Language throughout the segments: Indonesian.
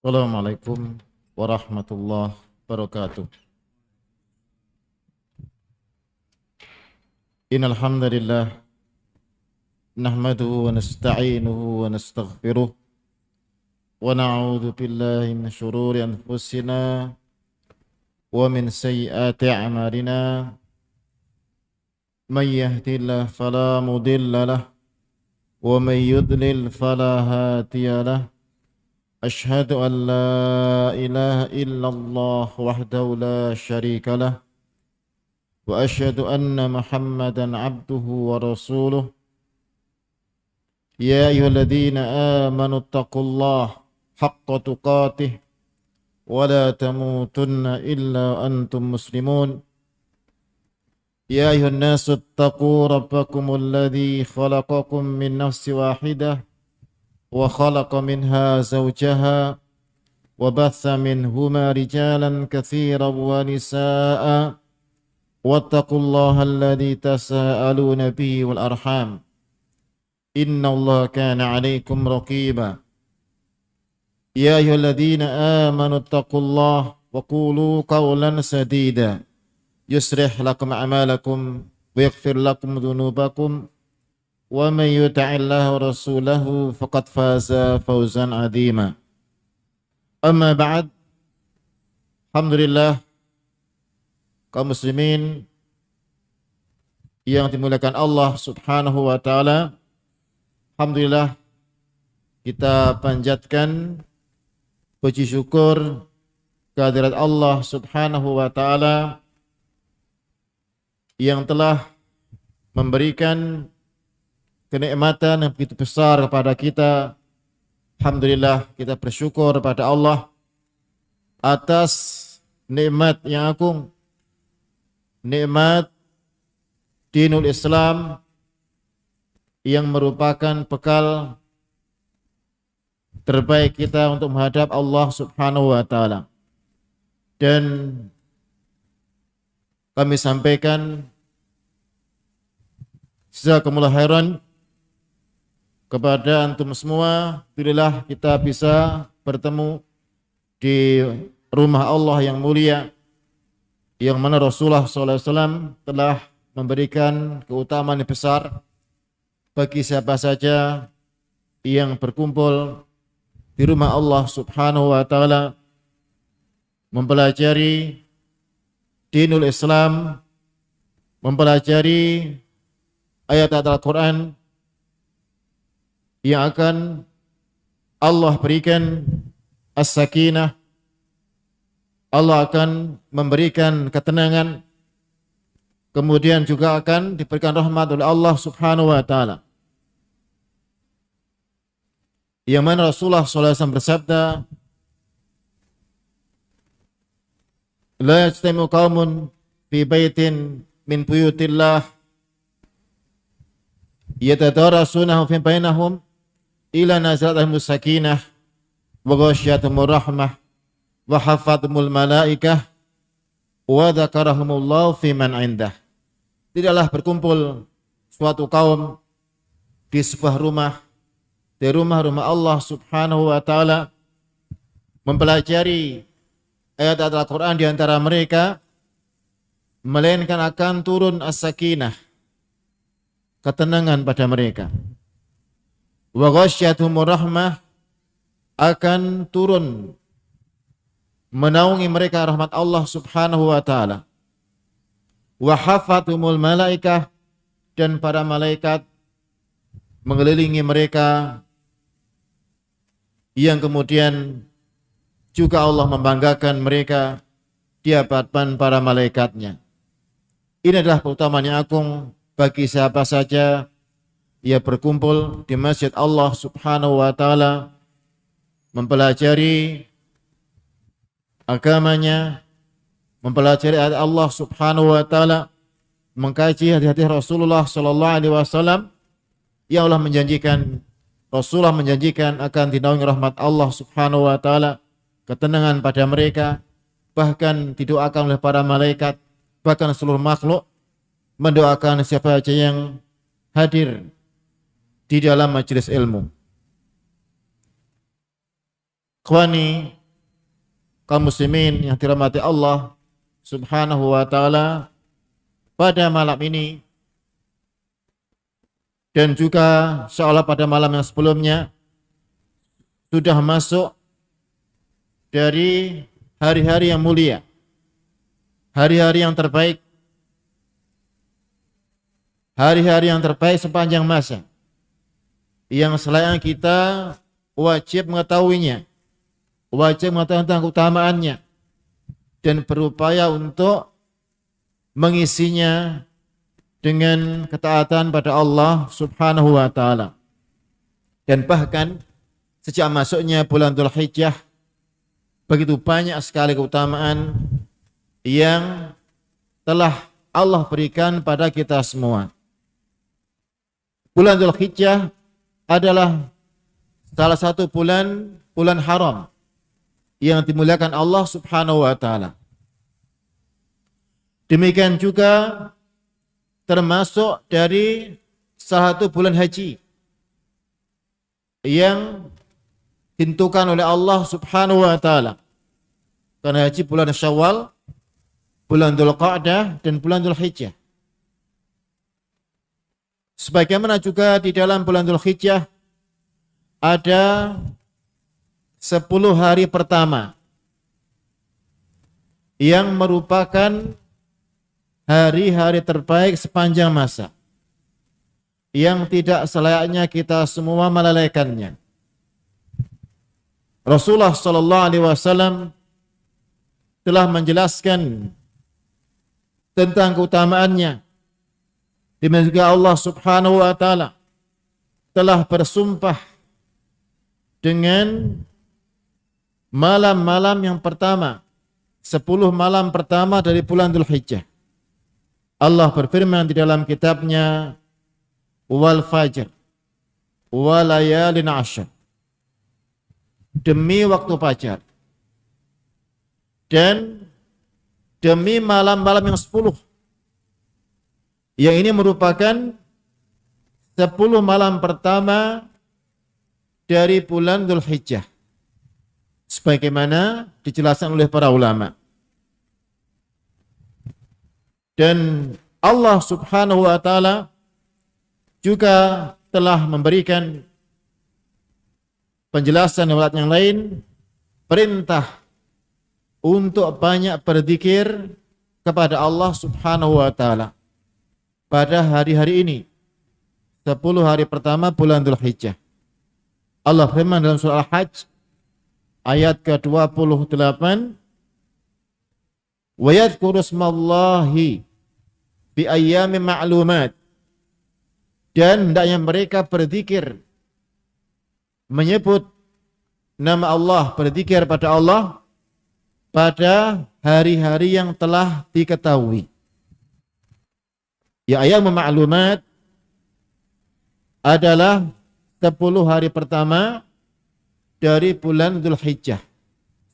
Assalamualaikum warahmatullahi wabarakatuh. Innal hamdalillah nahmaduhu wa nasta'inuhu wa nastaghfiruh wa na'udzu billahi min shururi anfusina wa min sayyiati a'malina. May yahdihillahu fala mudilla lahu wa may yudlil fala hadiya lahu. Ashhadu an la ilaha illallah wahdahu la syarika lah wa asyhadu anna Muhammadan abduhu wa rasuluh. Ya ayyuhalladzina amanu taqullaha haqqa tuqatih wa la tamutunna illa antum muslimun. Ya ayyuhan nasu taqu rabbakumul ladzi khalaqakum min nafsin wahidah wa khalaqa minha zawjaha wa batha minhuma rijalan katsiran wa nisaa'a wattaqullaha alladzi tasaaluna bihi wal arham innallaha kana 'alaykum raqiba. Ya ayyuhalladzina amanu taqullaha wa qulu qawlan sadida yuslih lakum a'malakum wa yaghfir lakum dhunubakum wa may yuti'illaha wa rasulahu faqad faza fawzan 'azima. Amma ba'd. Alhamdulillah, kaum muslimin yang dimuliakan Allah Subhanahu wa taala. Alhamdulillah, kita panjatkan puji syukur kehadirat Allah Subhanahu wa taala yang telah memberikan kenikmatan yang begitu besar kepada kita. Alhamdulillah, kita bersyukur kepada Allah atas nikmat yang agung, nikmat dinul Islam yang merupakan bekal terbaik kita untuk menghadap Allah Subhanahu wa taala. Dan kami sampaikan jazakumullah khairan kepada antum semua. Alhamdulillah kita bisa bertemu di rumah Allah yang mulia, yang mana Rasulullah SAW telah memberikan keutamaan yang besar bagi siapa saja yang berkumpul di rumah Allah Subhanahu wa taala, mempelajari dinul Islam, mempelajari ayat-ayat Al-Quran yang akan Allah berikan as-sakinah, Allah akan memberikan ketenangan, kemudian juga akan diberikan rahmat oleh Allah Subhanahu wa taala. Yang mana Rasulullah SAW bersabda, la yajtami'u qaumun fi baitin min buyutillah yatadarasunahu fi bainahum ila nazalatahum sakinah wa ghashiyatuhumur rahmah wa hafathumul malaikah wa dzakarahumullahu fi man indah. Tidaklah berkumpul suatu kaum di sebuah rumah, di rumah-rumah Allah Subhanahu wa taala, mempelajari ayat-ayat Al-Quran di antara mereka, melainkan akan turun as-sakinah, ketenangan pada mereka. Wa ghasyiyatuhumur rahmah, akan turun menaungi mereka rahmat Allah Subhanahu wa taala. Wa hafathumul malaikah, dan para malaikat mengelilingi mereka, yang kemudian juga Allah membanggakan mereka di hadapan para malaikatnya. Ini adalah keutamaan yang agung bagi siapa saja ia berkumpul di masjid Allah Subhanahu wa taala, mempelajari agamanya, mempelajari ayat Allah Subhanahu wa taala, mengkaji hadis-hadis Rasulullah sallallahu alaihi wasallam yang Allah menjanjikan, Rasulullah menjanjikan akan dinaungi rahmat Allah Subhanahu wa taala, ketenangan pada mereka, bahkan didoakan oleh para malaikat, bahkan seluruh makhluk mendoakan siapa saja yang hadir di dalam majelis ilmu. Ikhwani kaum muslimin yang dirahmati Allah Subhanahu wa taala, pada malam ini dan juga seolah pada malam yang sebelumnya sudah masuk dari hari-hari yang mulia, hari-hari yang terbaik, hari-hari yang terbaik sepanjang masa, yang selain kita wajib mengetahuinya, wajib mengetahui tentang keutamaannya, dan berupaya untuk mengisinya dengan ketaatan pada Allah Subhanahu wa taala. Dan bahkan sejak masuknya bulan Dzulhijjah, begitu banyak sekali keutamaan yang telah Allah berikan pada kita semua. Bulan Dzulhijjah adalah salah satu bulan haram yang dimuliakan Allah Subhanahu wa taala. Demikian juga termasuk dari salah satu bulan haji yang ditentukan oleh Allah Subhanahu wa taala. Karena haji bulan Syawal, bulan Dzulqa'dah dan bulan Dzulhijjah. Sebagaimana juga di dalam bulan Dzulhijjah ada 10 hari pertama yang merupakan hari-hari terbaik sepanjang masa, yang tidak selayaknya kita semua melalaikannya. Rasulullah sallallahu alaihi wasallam telah menjelaskan tentang keutamaannya. Demikian juga Allah Subhanahu wa taala telah bersumpah dengan malam-malam yang pertama, 10 malam pertama dari bulan Dzulhijjah. Allah berfirman di dalam kitabnya, wal fajr wa layalin ashr, demi waktu fajar dan demi malam-malam yang 10. Yang ini merupakan 10 malam pertama dari bulan Dzulhijjah, sebagaimana dijelaskan oleh para ulama. Dan Allah Subhanahu wa taala juga telah memberikan penjelasan lewat yang lain, perintah untuk banyak berzikir kepada Allah Subhanahu wa taala pada hari-hari ini, 10 hari pertama bulan Dzulhijjah. Allah firman dalam surah Al-Hajj ayat ke-28, wa yadhkuru ismallahi bi ayyamin ma'lumat, dan hendaknya mereka berzikir, menyebut nama Allah, berzikir pada Allah pada hari-hari yang telah diketahui. Ya, ayyamin ma'lumat adalah 10 hari pertama dari bulan Dzulhijjah,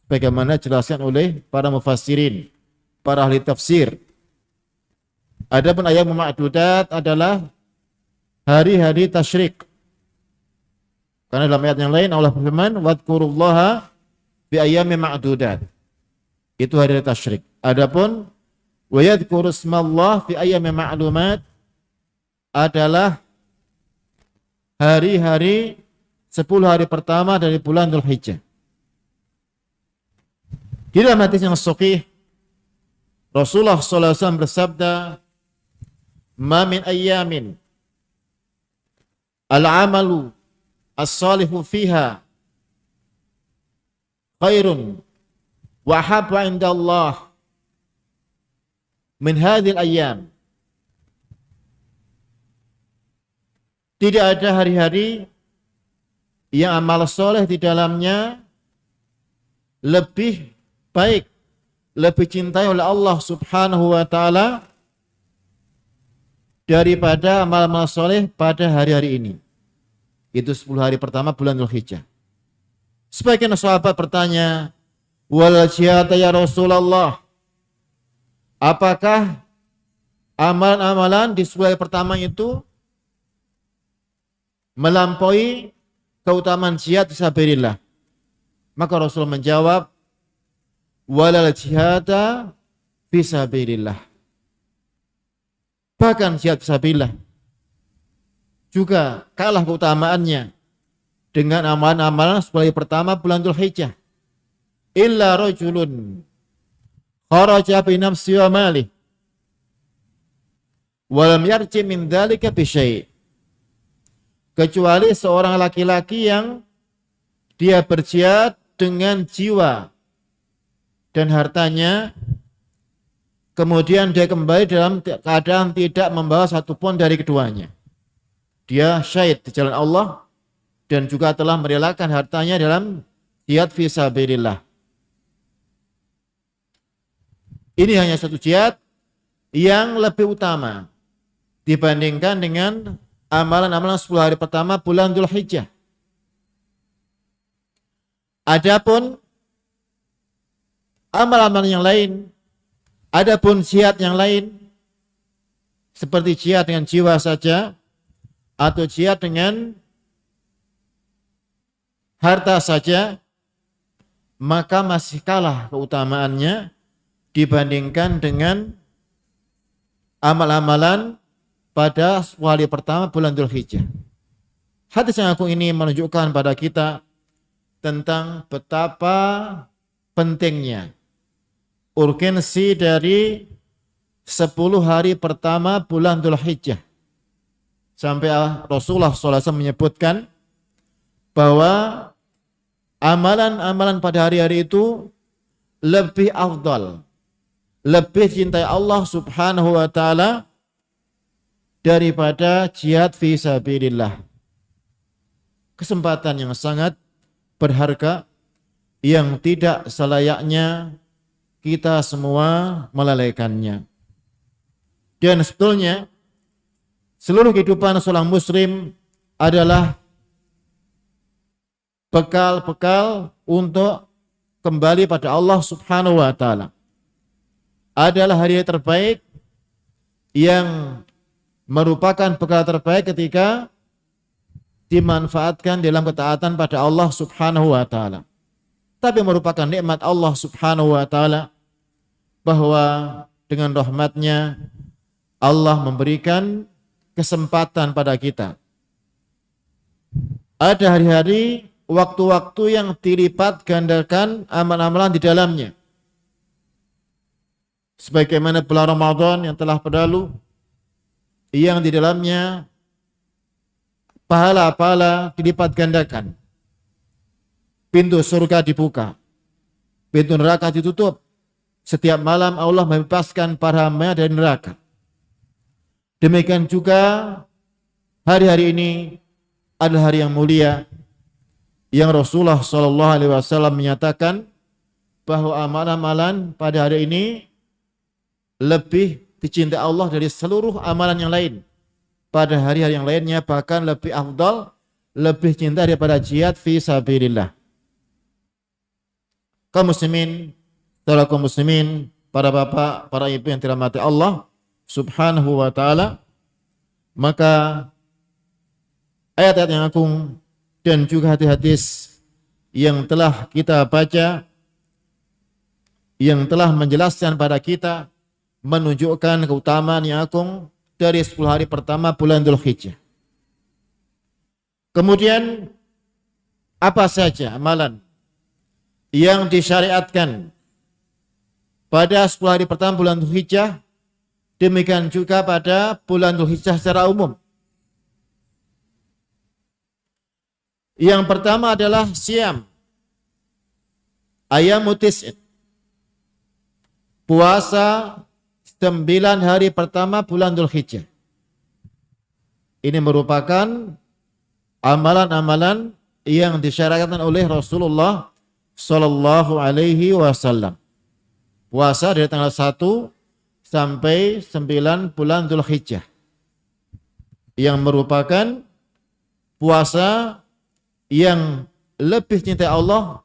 bagaimana dijelaskan oleh para mufassirin, para ahli tafsir. Adapun ayyam ma'dudat adalah hari-hari tasyrik. Karena dalam ayat yang lain Allah berfirman, wadhkurullaha bi ayyamin ma'dudat. Itu hari tasyrik. Adapun wa yadhkuru ismallah fi ayyamin ma'lumat adalah hari-hari 10 hari pertama dari bulan Dzulhijjah. Di dalam hadis yang sahih, Rasulullah sallallahu alaihi wasallam bersabda, "Ma min ayyamin al-amalu as-salihu fiha khairun wa habbu 'inda Allah min hadhil ayyam." Tidak ada hari-hari yang amal soleh di dalamnya lebih baik, lebih cintai oleh Allah Subhanahu wa taala daripada amal-amal soleh pada hari-hari ini. Itu 10 hari pertama bulan Dzulhijjah. Sebagian sahabat bertanya, "Wal jihad ya Rasulullah?" Apakah amalan-amalan di 10 hari pertama itu melampaui keutamaan jihad fisabilillah, Maka Rasul menjawab, walal jihada fisabilillah. Bahkan jihad fisabilillah juga kalah keutamaannya dengan amalan-amalan 10 hari pertama bulan Dzulhijjah. Illa rajulun kharaja bi nafsi wa malih wa lam yarji min dzalika bi syai'. Kecuali seorang laki-laki yang dia berjihad dengan jiwa dan hartanya, kemudian dia kembali dalam keadaan tidak membawa satupun dari keduanya. Dia syahid di jalan Allah dan juga telah merelakan hartanya dalam jihad fisabilillah. Ini hanya satu jihad yang lebih utama dibandingkan dengan amalan-amalan 10 hari pertama bulan Dzulhijjah. Adapun amal-amal yang lain, adapun jihad yang lain, seperti jihad dengan jiwa saja, atau jihad dengan harta saja, maka masih kalah keutamaannya dibandingkan dengan amal-amalan pada 10 hari pertama bulan Dzulhijjah. Hadis yang aku ini menunjukkan pada kita tentang betapa pentingnya urgensi dari 10 hari pertama bulan Dzulhijjah. Sampai Rasulullah SAW menyebutkan bahwa amalan-amalan pada hari-hari itu lebih afdal, lebih cintai Allah Subhanahu wa taala daripada jihad fi sabilillah. Kesempatan yang sangat berharga yang tidak selayaknya kita semua melalaikannya. Dan sebetulnya seluruh kehidupan seorang muslim adalah bekal-bekal untuk kembali pada Allah Subhanahu wa taala. Adalah hari terbaik yang merupakan bekal terbaik ketika dimanfaatkan dalam ketaatan pada Allah Subhanahu wa taala. Tapi merupakan nikmat Allah Subhanahu wa taala bahwa dengan rahmatnya Allah memberikan kesempatan pada kita. Ada hari-hari, waktu-waktu yang dilipat gandakan amal-amalan di dalamnya. Sebagaimana bulan Ramadan yang telah berlalu, yang di dalamnya pahala-pahala dilipat gandakan. Pintu surga dibuka, pintu neraka ditutup. Setiap malam Allah membebaskan para hamba dari neraka. Demikian juga hari-hari ini adalah hari yang mulia yang Rasulullah SAW menyatakan bahwa amalan-amalan pada hari ini lebih dicintai Allah dari seluruh amalan yang lain. Pada hari-hari yang lainnya bahkan lebih afdal, lebih cinta daripada jihad fi sabilillah. Kaum muslimin, saudara kaum muslimin, para bapak, para ibu yang dirahmati Allah Subhanahu wa taala, maka ayat-ayat yang agung dan juga hadis-hadis yang telah kita baca, yang telah menjelaskan pada kita, menunjukkan keutamaan yang agung dari 10 hari pertama bulan Dzulhijjah. Kemudian apa saja amalan yang disyariatkan pada 10 hari pertama bulan Dzulhijjah, demikian juga pada bulan Dzulhijjah secara umum. Yang pertama adalah siam ayamutis, puasa 9 hari pertama bulan Dzulhijjah. Ini merupakan amalan-amalan yang disyariatkan oleh Rasulullah Sallallahu Alaihi Wasallam. Puasa dari tanggal 1 sampai 9 bulan Dzulhijjah, yang merupakan puasa yang lebih cintai Allah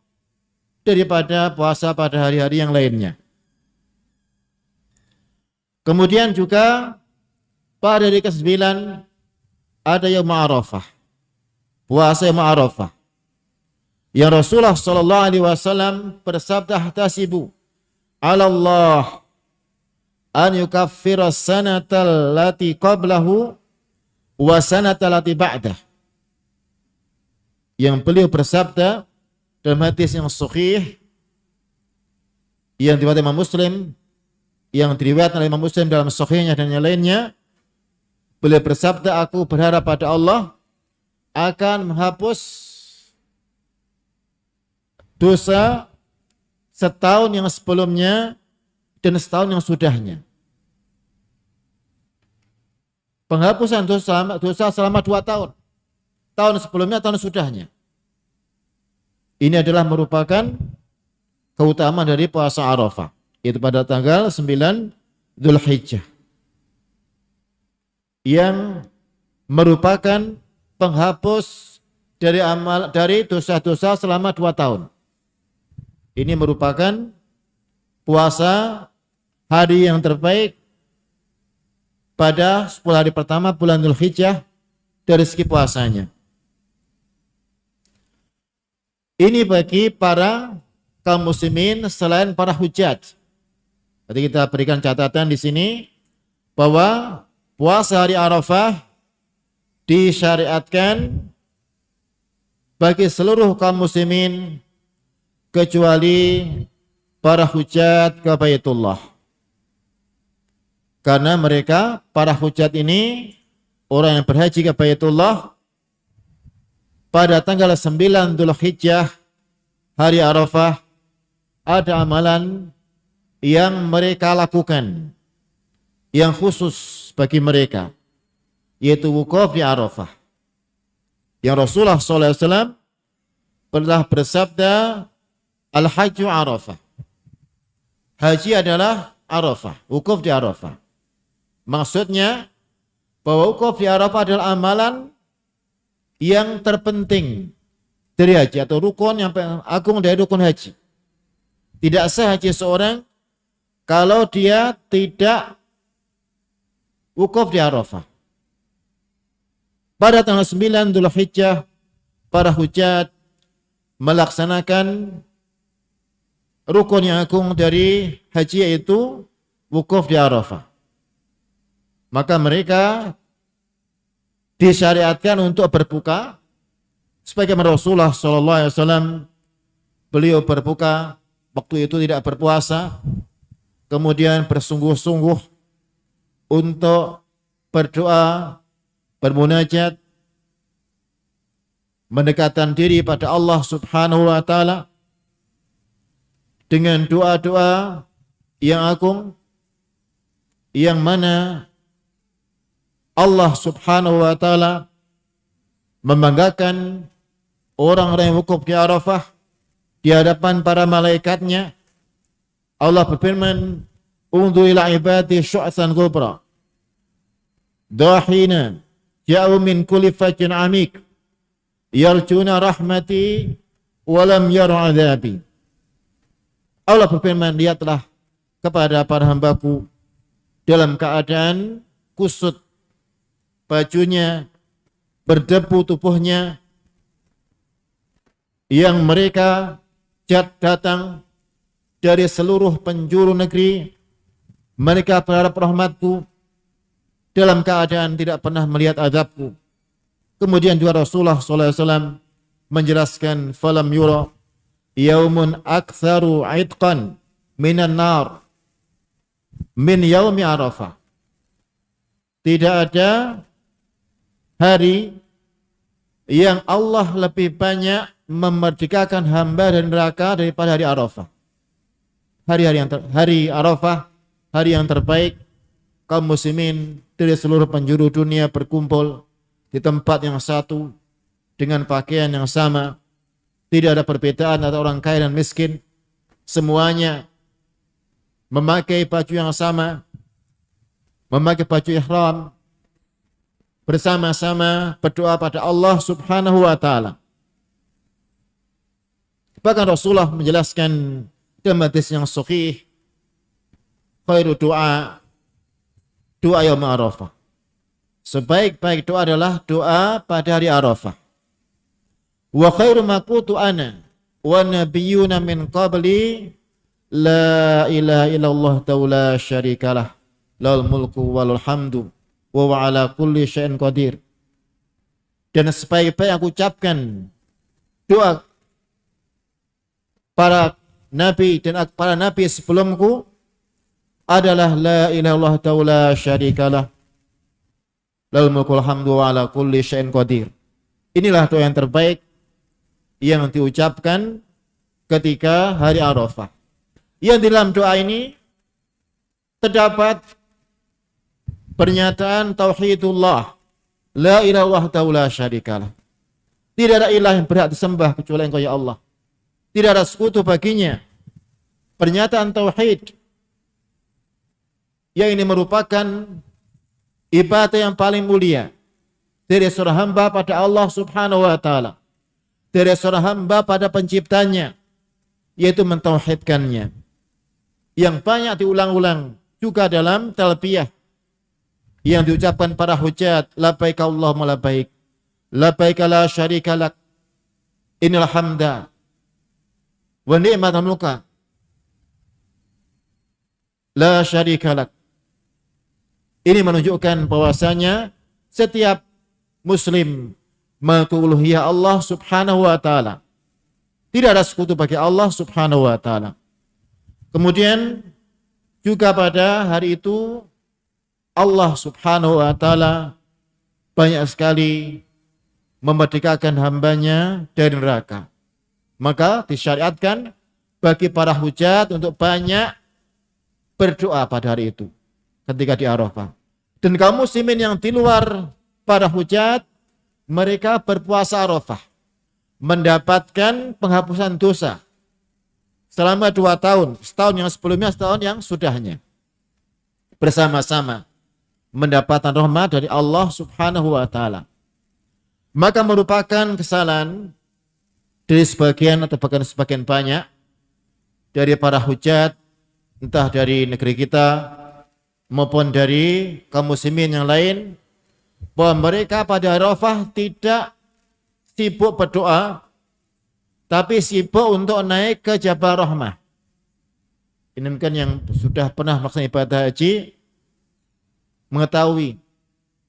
daripada puasa pada hari-hari yang lainnya. Kemudian juga pada hari ke-9 ada Yaum Arafah, puasa Yaum Arafah. yang Rasulullah sallallahu alaihi wasallam bersabda, "Tasibu 'ala Allah an yukaffira sanatal lati qablahu wa sanatal lati ba'dah." Yang beliau bersabda dalam hadis yang sahih yang diriwayatkan Imam Muslim, yang diriwayatkan oleh Imam Muslim dalam sahihnya dan yang lainnya, beliau bersabda, "Aku berharap pada Allah akan menghapus dosa setahun yang sebelumnya dan setahun yang sudahnya." Penghapusan dosa selama 2 tahun. Tahun sebelumnya, tahun sudahnya. Ini adalah merupakan keutamaan dari puasa Arafah, yaitu pada tanggal 9 Dzulhijjah, yang merupakan penghapus dari dosa-dosa selama 2 tahun. Ini merupakan puasa hari yang terbaik pada 10 hari pertama bulan Dzulhijjah dari segi puasanya. Ini bagi para kaum muslimin selain para hujjaj. Jadi kita berikan catatan di sini bahwa puasa hari Arafah disyariatkan bagi seluruh kaum muslimin kecuali para hujjaj ke Baitullah. Karena mereka, para hujjaj ini, orang yang berhaji ke Baitullah pada tanggal 9 Dzulhijjah, hari Arafah, ada amalan yang mereka lakukan yang khusus bagi mereka, yaitu wukuf di Arafah. Yang Rasulullah SAW pernah bersabda, "Al-Hajju Arafah." Haji adalah Arafah, wukuf di Arafah. Maksudnya bahwa wukuf di Arafah adalah amalan yang terpenting dari haji, atau rukun yang agung dari rukun haji. Tidak sah haji seorang kalau dia tidak wukuf di Arafah. Pada tanggal 9 Dzulhijjah, para hujjaj melaksanakan rukun yang agung dari haji, yaitu wukuf di Arafah. Maka mereka disyariatkan untuk berbuka, sebagaimana Rasulullah SAW, beliau berbuka, waktu itu tidak berpuasa, kemudian bersungguh-sungguh untuk berdoa, bermunajat, mendekatkan diri pada Allah Subhanahu wa Ta'ala dengan doa-doa yang agung, yang mana Allah Subhanahu wa Ta'ala membanggakan orang-orang yang wukuf di Arafah di hadapan para malaikatnya. Allah berfirman, "Unzur ila ibadi syu'san ghubra dahina ja'u min kulli fajjin amik yarjuna rahmati wa lam yaru adzabi." Allah berfirman, "Lihatlah kepada para hambaku dalam keadaan kusut bajunya, berdebu tubuhnya, yang mereka datang dari seluruh penjuru negeri. Mereka berharap rahmatku dalam keadaan tidak pernah melihat azabku." Kemudian juga Rasulullah SAW menjelaskan, "Falam yura yaumun aktsaru aitqan minan nar min yaumi Arafah." Tidak ada hari yang Allah lebih banyak memerdekakan hamba dari neraka daripada hari Arafah. Hari Arafah, hari yang terbaik. Kaum muslimin dari seluruh penjuru dunia berkumpul di tempat yang satu dengan pakaian yang sama. Tidak ada perbedaan antara orang kaya dan miskin. Semuanya memakai baju yang sama, memakai baju ihram, bersama-sama berdoa pada Allah Subhanahu wa Ta'ala. Bahkan Rasulullah menjelaskan dalam hadis yang sahih, khairu doa yaum Arafah. Sebaik-baik doa adalah doa pada hari Arafah. Wa khairu ma qultu ana wa nabiyyuna min qabli la ilaha illallah la syarikalah lahul mulku walul hamdu wa huwa ala kulli syai'in qadir. Dan sebaik-baik aku ucapkan doa para nabi dan para nabi sebelumku adalah la ilaha illallah la syarikalah lahul mulku wal hamdu wa ala kulli syai'in qadir. Inilah doa yang terbaik yang diucapkan ketika hari Arafah. Yang di dalam doa ini terdapat pernyataan tauhidullah, la ilaha illallah la syarikalah. Tidak ada ilah yang berhak disembah kecuali Engkau ya Allah. Tidak ada sekutu baginya. Pernyataan tauhid yang ini merupakan ibadah yang paling mulia dari seorang hamba pada Allah Subhanahu wa taala. Dari seorang hamba pada penciptanya, yaitu mentauhidkannya. Yang banyak diulang-ulang juga dalam talbiyah yang diucapkan para hujat, labbaik Allahumma labbaik, labbaik la syarika lak, innal hamda wa ni'matal mulka la syarika lak. Ini menunjukkan bahwasanya setiap muslim mengaku uluhiyah Allah Subhanahu wa taala. Tidak ada sekutu bagi Allah Subhanahu wa taala. Kemudian juga pada hari itu Allah Subhanahu wa taala banyak sekali memerdekakan hambanya dari neraka. Maka disyariatkan bagi para hujat untuk banyak berdoa pada hari itu ketika di Arafah. Dan kaum muslimin yang di luar para hujat, mereka berpuasa Arafah mendapatkan penghapusan dosa selama 2 tahun, setahun yang sebelumnya, setahun yang sudahnya, bersama-sama mendapatkan rahmat dari Allah Subhanahu wa taala. Maka merupakan kesalahan dari sebagian atau bahkan sebagian banyak dari para hujat, entah dari negeri kita maupun dari kaum muslimin yang lain, bahwa mereka pada Arafah tidak sibuk berdoa, tapi sibuk untuk naik ke Jabal Rahmah. Ini mungkin yang sudah pernah melaksanakan ibadah haji mengetahui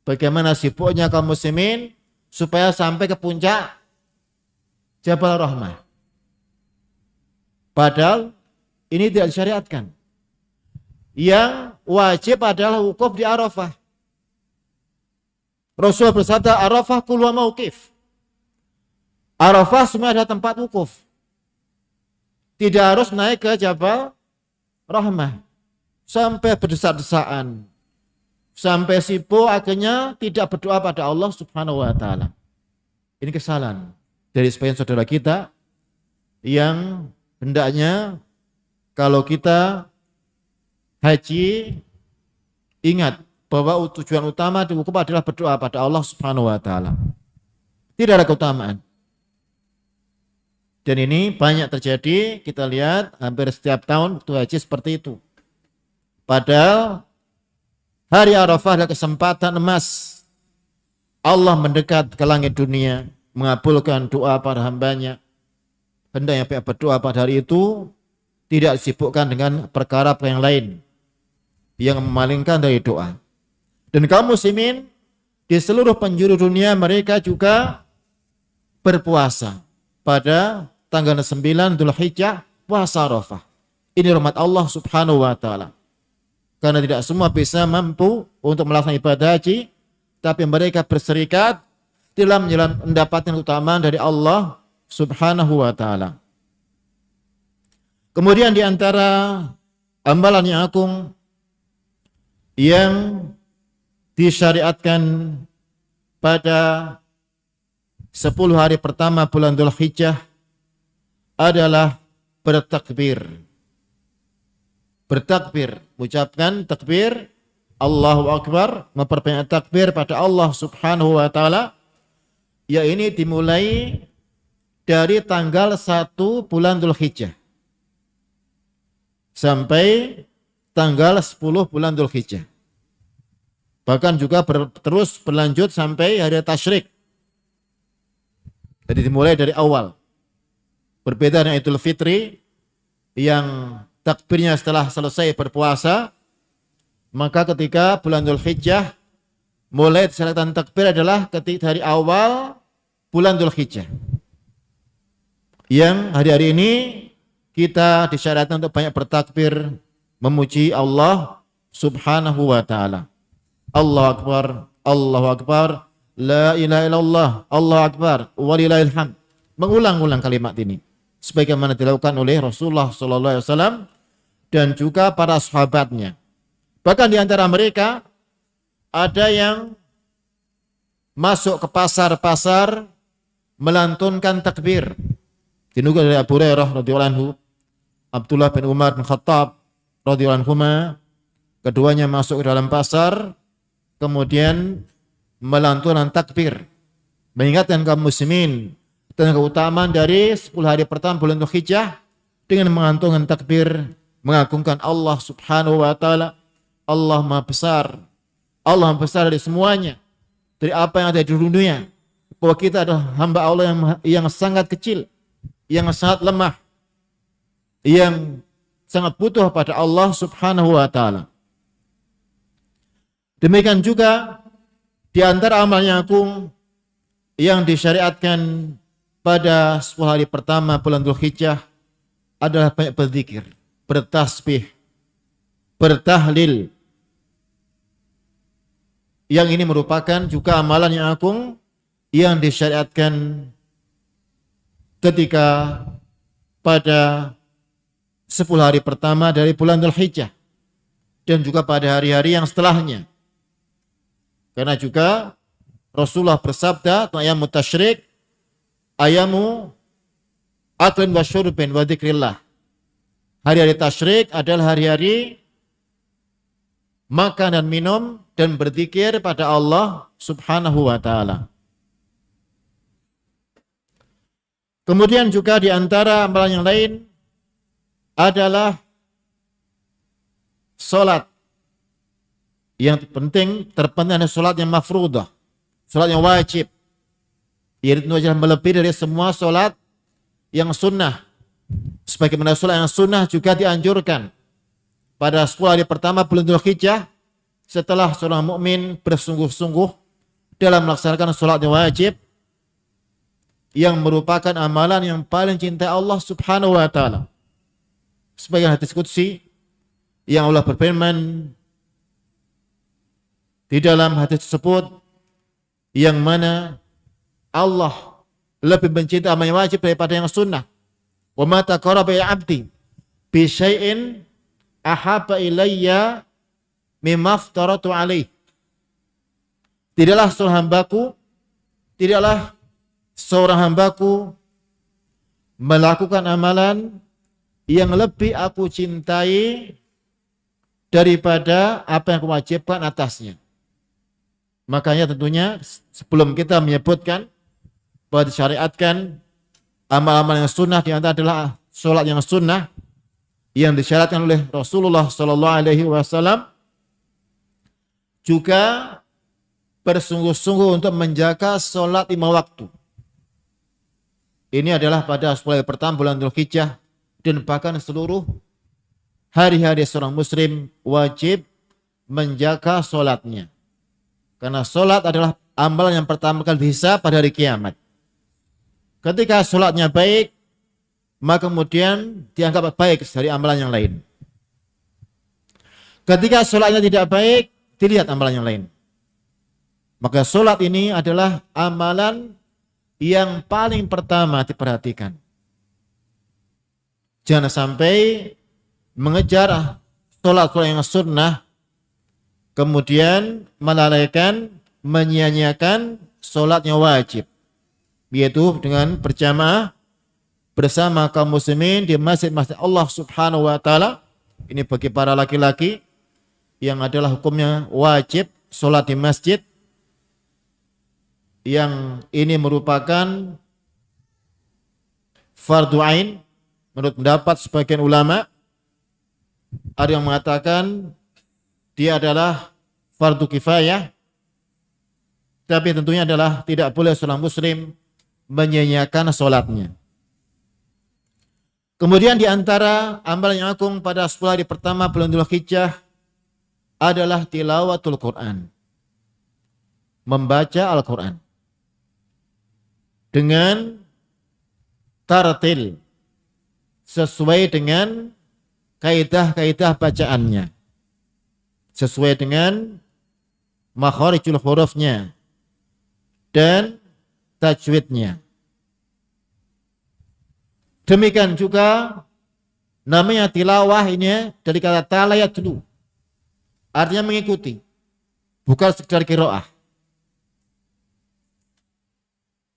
bagaimana sibuknya kaum muslimin supaya sampai ke puncak Jabal Rahmah. Padahal ini tidak disyariatkan. Yang wajib adalah wukuf di Arafah. Rasul bersabda, Arafah kullu mauqif. Arafah semua ada tempat wukuf. Tidak harus naik ke Jabal Rahmah. Sampai berdesak-desaan. Sampai sibuk akhirnya tidak berdoa pada Allah Subhanahu wa taala. Ini kesalahan dari sebagian saudara kita yang hendaknya kalau kita haji ingat bahwa tujuan utama di wukuf adalah berdoa pada Allah Subhanahu wa taala. Tidak ada keutamaan. Dan ini banyak terjadi, kita lihat hampir setiap tahun waktu haji seperti itu. Padahal hari Arafah adalah kesempatan emas. Allah mendekat ke langit dunia, mengabulkan doa para hambanya. Hendaknya pihak berdoa pada hari itu tidak disibukkan dengan perkara yang lain yang memalingkan dari doa. Dan kaum muslimin di seluruh penjuru dunia mereka juga berpuasa pada tanggal 9 Dzulhijjah, puasa Arafah. Ini rahmat Allah Subhanahu wa taala. Karena tidak semua bisa mampu untuk melaksanakan ibadah haji, tapi mereka berserikat dalam mendapatkan keutamaan dari Allah Subhanahu wa taala. Kemudian di antara amalan yang agung yang disyariatkan pada 10 hari pertama bulan Dzulhijjah adalah bertakbir. Bertakbir, ucapkan takbir, Allahu Akbar, memperbanyak takbir pada Allah Subhanahu wa taala. Ya, ini dimulai dari tanggal 1 bulan Dzulhijjah sampai tanggal 10 bulan Dzulhijjah. Bahkan juga terus berlanjut sampai hari tasyrik. Jadi dimulai dari awal. Berbeda dengan Idul Fitri yang takbirnya setelah selesai berpuasa, maka ketika bulan Dzulhijjah mulai disyariatkan takbir adalah ketika dari awal bulan Dzulhijjah. Yang hari-hari ini kita disyariatkan untuk banyak bertakbir memuji Allah Subhanahu wa taala. Allahu akbar, Allahu akbar, la ilaha illallah, Allahu akbar, walillahil hamd. Mengulang-ulang kalimat ini sebagaimana dilakukan oleh Rasulullah sallallahu alaihi wasallam dan juga para sahabatnya. Bahkan di antara mereka ada yang masuk ke pasar-pasar melantunkan takbir. Dinukil dari Abu Hurairah radhiyallahu anhu, Abdullah bin Umar bin Khattab radhiyallahu anhuma, keduanya masuk ke dalam pasar kemudian melantunkan takbir, mengingatkan kaum muslimin tentang keutamaan dari 10 hari pertama bulan Dzulhijjah dengan melantunkan takbir, mengagungkan Allah Subhanahu wa taala. Allah Maha Besar. Allah Maha Besar dari semuanya, dari apa yang ada di dunia. Bahwa kita adalah hamba Allah yang sangat kecil, yang sangat lemah, yang sangat butuh pada Allah Subhanahu wa taala. Demikian juga di antara amal yang agung yang disyariatkan pada 10 hari pertama bulan Dzulhijjah adalah banyak berzikir, bertasbih, bertahlil. Yang ini merupakan juga amalan yang agung yang disyariatkan ketika pada 10 hari pertama dari bulan Dzulhijjah dan juga pada hari-hari yang setelahnya. Karena juga Rasulullah bersabda tentang ayam tasyrik, ayamu aklin wa syurbin wa dzikrillah. Hari-hari tasyrik adalah hari-hari makan dan minum dan berzikir pada Allah Subhanahu wa taala. Kemudian juga di antara amalan yang lain adalah salat. Yang penting terpenting adalah salat yang mafruḍah, salat yang wajib. Yaitu melebihi dari semua salat yang sunnah. Sebagaimana salat yang sunnah juga dianjurkan pada 10 hari pertama bulan Dzulhijjah setelah seorang mukmin bersungguh-sungguh dalam melaksanakan salat yang wajib yang merupakan amalan yang paling cinta Allah Subhanahu wa taala. Sebagai hadis qudsi yang Allah berfirman di dalam hadis tersebut yang mana Allah lebih mencintai amal yang wajib daripada yang sunnah. Wa ma taqarraba ya 'abdi bi syai'in ahabba ilayya mimma aftaratu alaih. Tidaklah seorang hambaku melakukan amalan yang lebih aku cintai daripada apa yang aku wajibkan atasnya. Makanya tentunya sebelum kita menyebutkan bahwa disyariatkan amal-amal yang sunnah, di antara adalah sholat yang sunnah yang disyaratkan oleh Rasulullah Sallallahu Alaihi Wasallam, juga bersungguh-sungguh untuk menjaga sholat 5 waktu. Ini adalah pada 10 hari pertama bulan Dzulhijjah dan bahkan seluruh hari-hari seorang muslim wajib menjaga sholatnya. Karena sholat adalah amalan yang pertama kali dihisab pada hari kiamat. Ketika sholatnya baik, maka kemudian dianggap baik dari amalan yang lain. Ketika sholatnya tidak baik, dilihat amalan yang lain. Maka sholat ini adalah amalan yang paling pertama diperhatikan. Jangan sampai mengejar sholat yang sunnah, kemudian melalaikan, menyia-nyiakan sholat yang wajib, yaitu dengan berjamaah bersama kaum muslimin di masjid-masjid Allah Subhanahu wa taala. Ini bagi para laki-laki yang adalah hukumnya wajib sholat di masjid, yang ini merupakan fardu ain menurut pendapat sebagian ulama. Ada yang mengatakan dia adalah fardu kifayah, tapi tentunya adalah tidak boleh seorang muslim menyia-nyiakan sholatnya. Kemudian di antara amalan yang agung pada 10 hari pertama bulan Dzulhijjah adalah tilawatul Quran. Membaca Al-Quran dengan tartil sesuai dengan kaidah-kaidah bacaannya, sesuai dengan makharijul hurufnya dan tajwidnya. Demikian juga namanya tilawah ini dari kata tala yatlu, artinya mengikuti, bukan sekedar qiraah.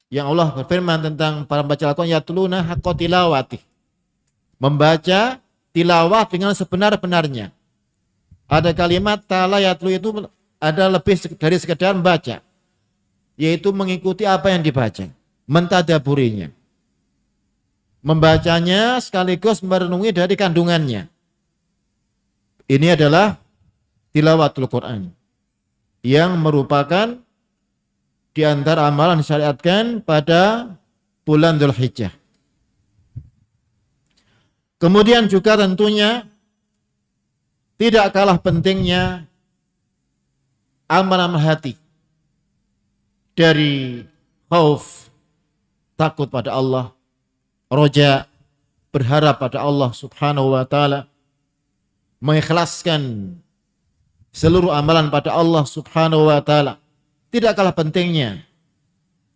Yang Allah berfirman tentang para pembaca Al-Quran, yatluna haqqa tilawati, membaca tilawah dengan sebenar-benarnya. Ada kalimat tala yatlu itu ada lebih dari sekedar membaca, yaitu mengikuti apa yang dibaca, mentadaburinya, membacanya sekaligus merenungi dari kandungannya. Ini adalah tilawatul Quran yang merupakan di antara amalan disyariatkan pada bulan Dzulhijjah. Kemudian juga tentunya tidak kalah pentingnya amalan hati dari khauf, takut pada Allah, roja, berharap pada Allah Subhanahu wa taala, mengikhlaskan seluruh amalan pada Allah Subhanahu wa taala. Tidak kalah pentingnya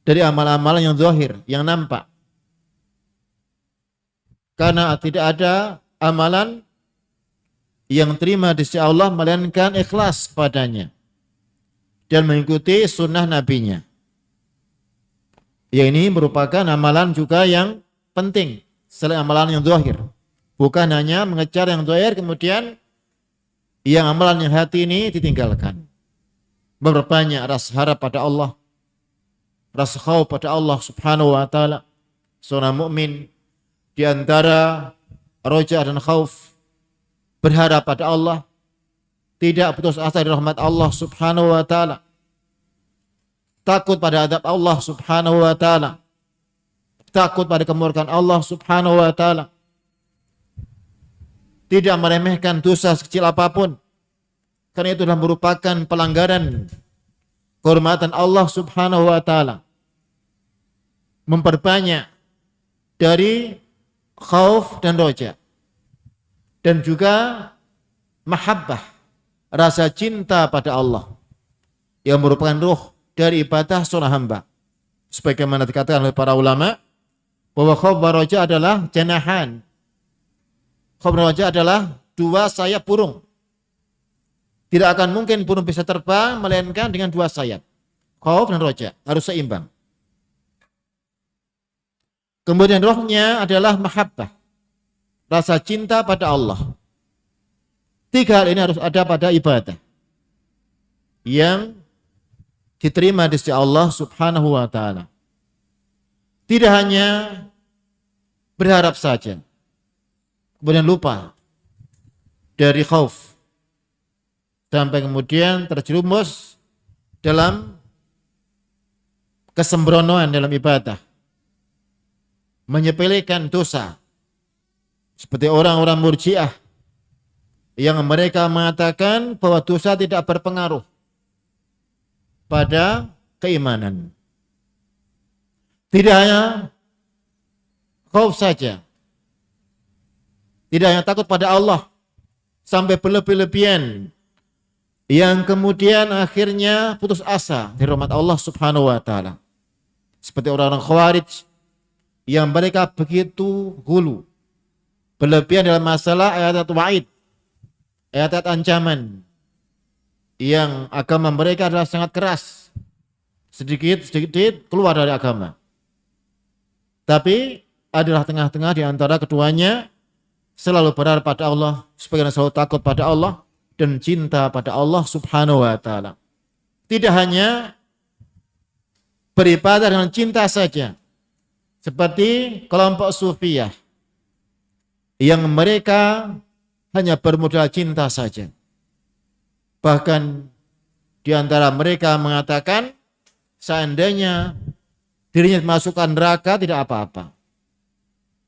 dari amal-amalan yang zahir, yang nampak. Karena tidak ada amalan yang terima di sisi Allah melainkan ikhlas padanya dan mengikuti sunnah nabinya. Ya, ini merupakan amalan juga yang penting selain amalan yang zahir. Bukan hanya mengejar yang zahir kemudian yang amalan yang hati ini ditinggalkan. Berbanyak rasa harap pada Allah, rasa khauf pada Allah Subhanahu wa taala. Seorang mukmin di antara roja dan khauf, berharap pada Allah, tidak putus asa dari rahmat Allah Subhanahu wa taala, takut pada azab Allah Subhanahu wa taala, takut pada kemurkaan Allah Subhanahu wa taala, tidak meremehkan dosa sekecil apapun, karena itu adalah merupakan pelanggaran kehormatan Allah Subhanahu wa taala. Memperbanyak dari khauf dan roja, dan juga mahabbah, rasa cinta pada Allah yang merupakan ruh dari ibadah seorang hamba. Sebagaimana dikatakan oleh para ulama bahwa khauf dan roja adalah janahan. Khauf dan roja adalah dua sayap burung. Tidak akan mungkin burung bisa terbang melainkan dengan dua sayap. Khauf dan roja harus seimbang. Kemudian rohnya adalah mahabbah, rasa cinta pada Allah. Tiga hal ini harus ada pada ibadah yang diterima di sisi Allah Subhanahu wa taala. Tidak hanya berharap saja, kemudian lupa dari khauf, sampai kemudian terjerumus dalam kesembronoan dalam ibadah, menyepelekan dosa, seperti orang-orang Murji'ah yang mereka mengatakan bahwa dosa tidak berpengaruh pada keimanan. Tidak hanya khauf saja, tidak hanya takut pada Allah sampai berlebih-lebihan, yang kemudian akhirnya putus asa dari rahmat Allah Subhanahu wa taala. Seperti orang-orang Khawarij yang mereka begitu hulu, berlebihan dalam masalah ayat-ayat wa'id, ayat-ayat ancaman, yang agama mereka adalah sangat keras, sedikit-sedikit keluar dari agama. Tapi adalah tengah-tengah di antara keduanya, selalu berharap pada Allah, sebagian selalu takut pada Allah dan cinta pada Allah Subhanahu wa taala. Tidak hanya beribadah dengan cinta saja, seperti kelompok Sufiyah yang mereka hanya bermodal cinta saja. Bahkan di antara mereka mengatakan seandainya dirinya masukkan neraka tidak apa-apa.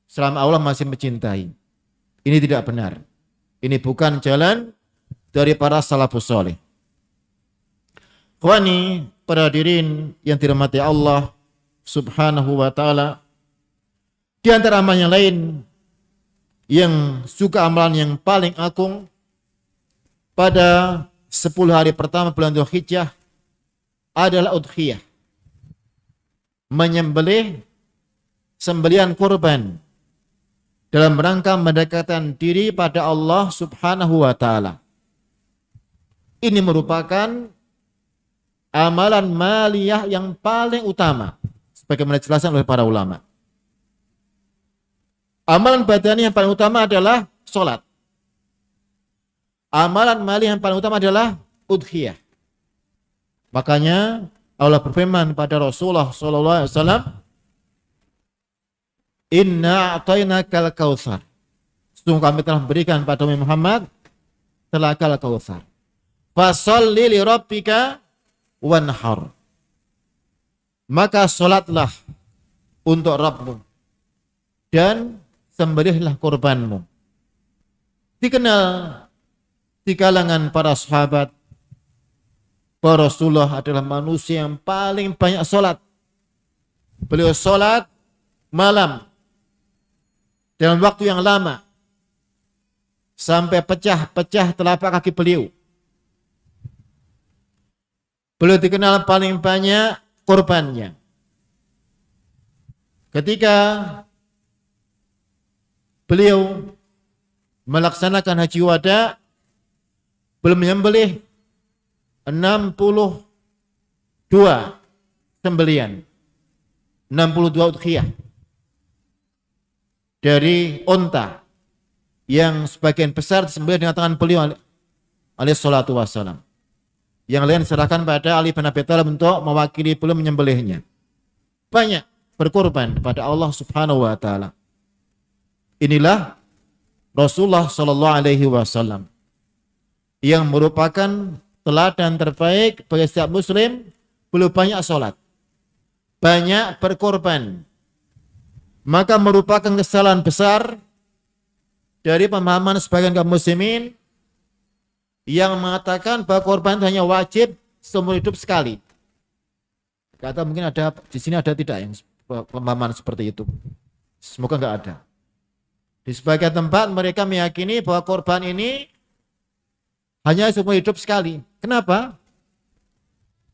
selama Allah masih mencintai. Ini tidak benar. Ini bukan jalan dari para salafus saleh. Ikhwani, para hadirin yang dirahmati Allah Subhanahu wa taala, di antara amalan yang lain yang suka amalan yang paling agung pada 10 hari pertama bulan Dzulhijjah adalah udhiyah. Menyembelih sembelihan kurban dalam rangka mendekatkan diri pada Allah Subhanahu wa taala. Ini merupakan amalan maliyah yang paling utama sebagaimana dijelaskan oleh para ulama. Amalan badani yang paling utama adalah salat. Amalan maliyah yang paling utama adalah udhiyah. Makanya Allah berfirman pada Rasulullah sallallahu alaihi wasallam, "Inna a'tainakal kautsar." Sungguh kami telah memberikan pada Muhammad telakal kautsar. Fasholli li rabbika wanhar. Maka salatlah untuk Rabbmu dan sembelihlah kurbanmu. Dikenal di kalangan para sahabat bahwa Rasulullah adalah manusia yang paling banyak salat. Beliau salat malam dalam waktu yang lama sampai pecah-pecah telapak kaki beliau. Beliau dikenal paling banyak kurbannya. Ketika beliau melaksanakan haji wada, beliau menyembelih 62 sembelian, 62 udhiyah dari unta yang sebagian besar disembelih dengan tangan beliau alaihi salatu wassalam. Yang lain serahkan pada Ali bin Abi Thalib untuk mewakili beliau menyembelihnya. Banyak berkorban kepada Allah Subhanahu wa taala. Inilah Rasulullah sallallahu alaihi wasallam yang merupakan teladan terbaik bagi setiap muslim. Beliau banyak salat, banyak berkorban. Maka merupakan kesalahan besar dari pemahaman sebagian kaum muslimin yang mengatakan bahwa korban itu hanya wajib seumur hidup sekali. Kata mungkin ada di sini, ada tidak yang pemahaman seperti itu? Semoga enggak ada. Di sebagian tempat mereka meyakini bahwa korban ini hanya seumur hidup sekali. Kenapa?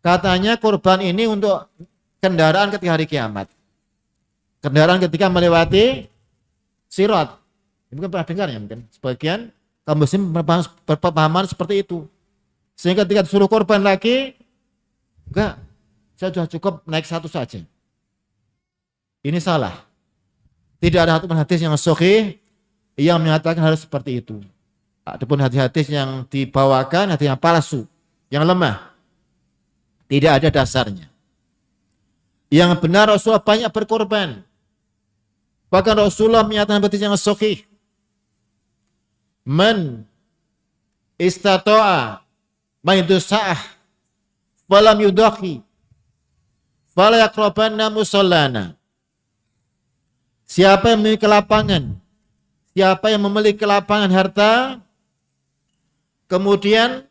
Katanya korban ini untuk kendaraan ketika hari kiamat. Kendaraan ketika melewati sirat. Mungkin pernah dengar ya mungkin. Sebagian kaum muslim berpemahaman seperti itu. Sehingga ketika disuruh korban lagi, enggak, saya sudah cukup naik satu saja. Ini salah. Tidak ada satu hadis yang sahih yang menyatakan harus seperti itu. Adapun hadis-hadis yang dibawakan, hadis yang palsu, yang lemah, tidak ada dasarnya. Yang benar Rasulullah banyak berkorban. Bahkan Rasulullah menyatakan hadis yang sahih, man istata'a maidu sa'ah falam yudakhi fala yaqrabanna musallana. Siapa yang memiliki lapangan, siapa yang memiliki lapangan harta, kemudian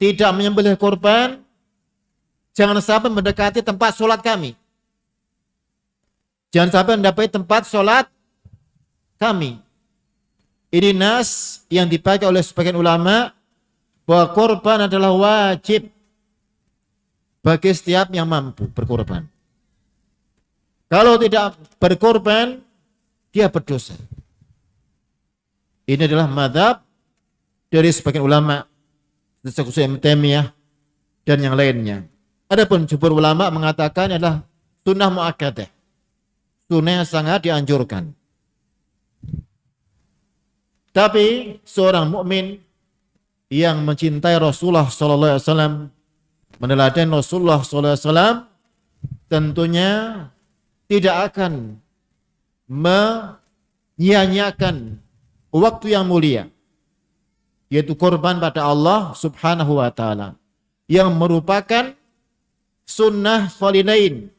tidak menyembelih korban, jangan sampai mendekati tempat sholat kami. Jangan sampai mendapati tempat sholat kami. Ini nas yang dipakai oleh sebagian ulama bahwa korban adalah wajib bagi setiap yang mampu berkorban. Kalau tidak berkorban, dia berdosa. Ini adalah madhab dari sebagian ulama, seperti Ibnu Taimiyah dan yang lainnya. Adapun jumhur ulama mengatakan adalah sunnah muakkadah, sunnah yang sangat dianjurkan. Tapi seorang mukmin yang mencintai Rasulullah sallallahu alaihi wasallam, meneladani Rasulullah sallallahu alaihi wasallam, tentunya tidak akan menyia-nyiakan waktu yang mulia, yaitu korban pada Allah Subhanahu wa taala, yang merupakan sunnah khalilain,